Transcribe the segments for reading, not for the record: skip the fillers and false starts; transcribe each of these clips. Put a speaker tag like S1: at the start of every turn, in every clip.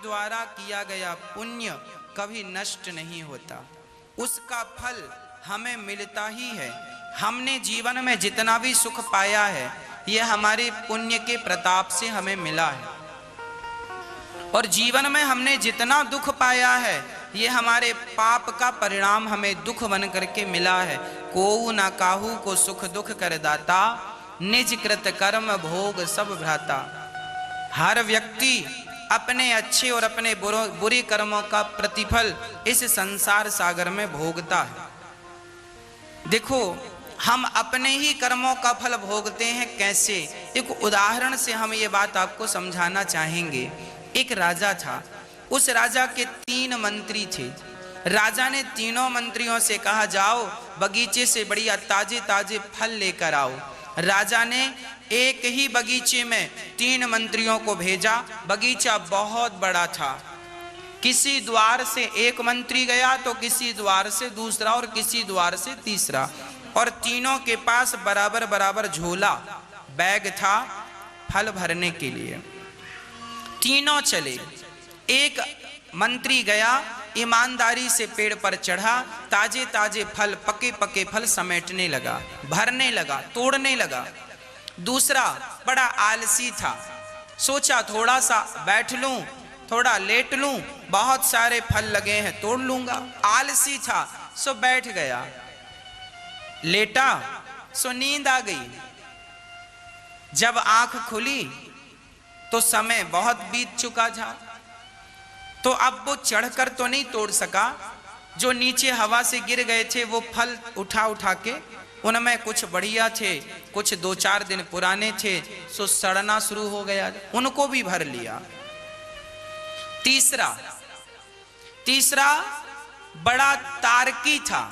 S1: द्वारा किया गया पुण्य कभी नष्ट नहीं होता, उसका फल हमें मिलता ही है। हमने जीवन में जितना भी सुख पाया है यह हमारे पुण्य के प्रताप से हमें मिला है, और जीवन में हमने जितना दुख पाया है ये हमारे पाप का परिणाम हमें दुख बन करके मिला है। कोऊ ना काहू को सुख दुख कर दाता, निज कृत कर्म भोग सब भ्राता। हर व्यक्ति अपने अच्छे और अपने बुरे कर्मों का प्रतिफल इस संसार सागर में भोगता है। देखो, हम अपने ही कर्मों का फल भोगते हैं कैसे, एक उदाहरण से हम ये बात आपको समझाना चाहेंगे। एक राजा था, उस राजा के 3 मंत्री थे। राजा ने तीनों मंत्रियों से कहा, जाओ बगीचे से बढ़िया ताजे ताजे फल लेकर आओ। राजा ने एक ही बगीचे में 3 मंत्रियों को भेजा। बगीचा बहुत बड़ा था, किसी द्वार से एक मंत्री गया तो किसी द्वार से दूसरा और किसी द्वार से तीसरा, और तीनों के पास बराबर बराबर झोला बैग था फल भरने के लिए। तीनों चले। एक मंत्री गया, ईमानदारी से पेड़ पर चढ़ा, ताजे ताजे फल, पके पके फल समेटने लगा, भरने लगा, तोड़ने लगा। दूसरा बड़ा आलसी था, सोचा थोड़ा सा बैठ लूं, थोड़ा लेट लूं, बहुत सारे फल लगे हैं तोड़ लूंगा। आलसी था सो बैठ गया, लेटा सो नींद आ गई। जब आंख खुली तो समय बहुत बीत चुका था, तो अब वो चढ़कर तो नहीं तोड़ सका। जो नीचे हवा से गिर गए थे वो फल उठा उठा के, उनमें कुछ बढ़िया थे, कुछ 2-4 दिन पुराने थे, सो सड़ना शुरू हो गया, उनको भी भर लिया। तीसरा बड़ा तार्की था,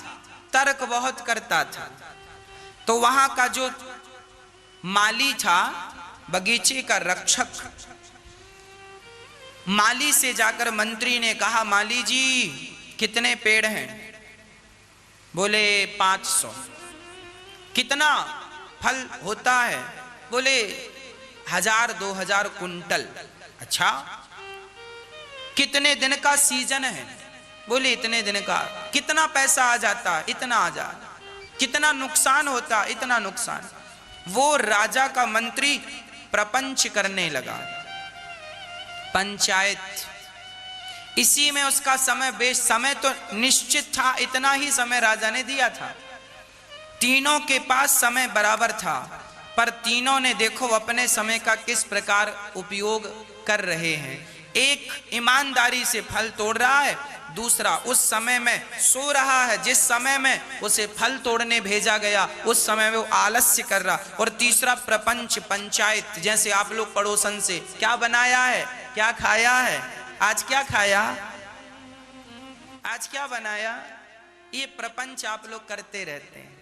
S1: तर्क बहुत करता था। तो वहां का जो माली था, बगीचे का रक्षक, माली से जाकर मंत्री ने कहा, माली जी कितने पेड़ हैं? बोले 500। कितना फल होता है? बोले 1000-2000 कुंटल। अच्छा, कितने दिन का सीजन है? बोले इतने दिन का। कितना पैसा आ जाता? इतना आ जाता। कितना नुकसान होता? इतना नुकसान। वो राजा का मंत्री प्रपंच करने लगा, पंचायत। इसी में उसका समय तो निश्चित था, इतना ही समय राजा ने दिया था। तीनों के पास समय बराबर था, पर तीनों ने देखो अपने समय का किस प्रकार उपयोग कर रहे हैं। एक ईमानदारी से फल तोड़ रहा है, दूसरा उस समय में सो रहा है, जिस समय में उसे फल तोड़ने भेजा गया उस समय में वो आलस्य कर रहा, और तीसरा प्रपंच, पंचायत। जैसे आप लोग पड़ोसन से क्या बनाया है, क्या खाया है, आज क्या खाया, आज क्या बनाया, ये प्रपंच आप लोग करते रहते हैं।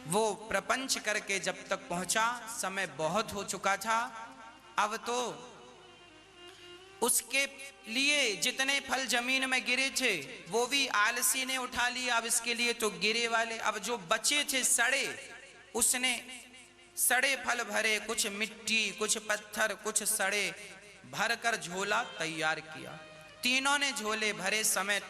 S1: वो प्रपंच करके जब तक पहुंचा समय बहुत हो चुका था। अब तो उसके लिए जितने फल जमीन में गिरे थे वो भी आलसी ने उठा लिया। अब इसके लिए तो गिरे वाले, अब जो बचे थे सड़े, उसने सड़े फल भरे, कुछ मिट्टी, कुछ पत्थर, कुछ सड़े, भरकर झोला तैयार किया। तीनों ने झोले भरे, समय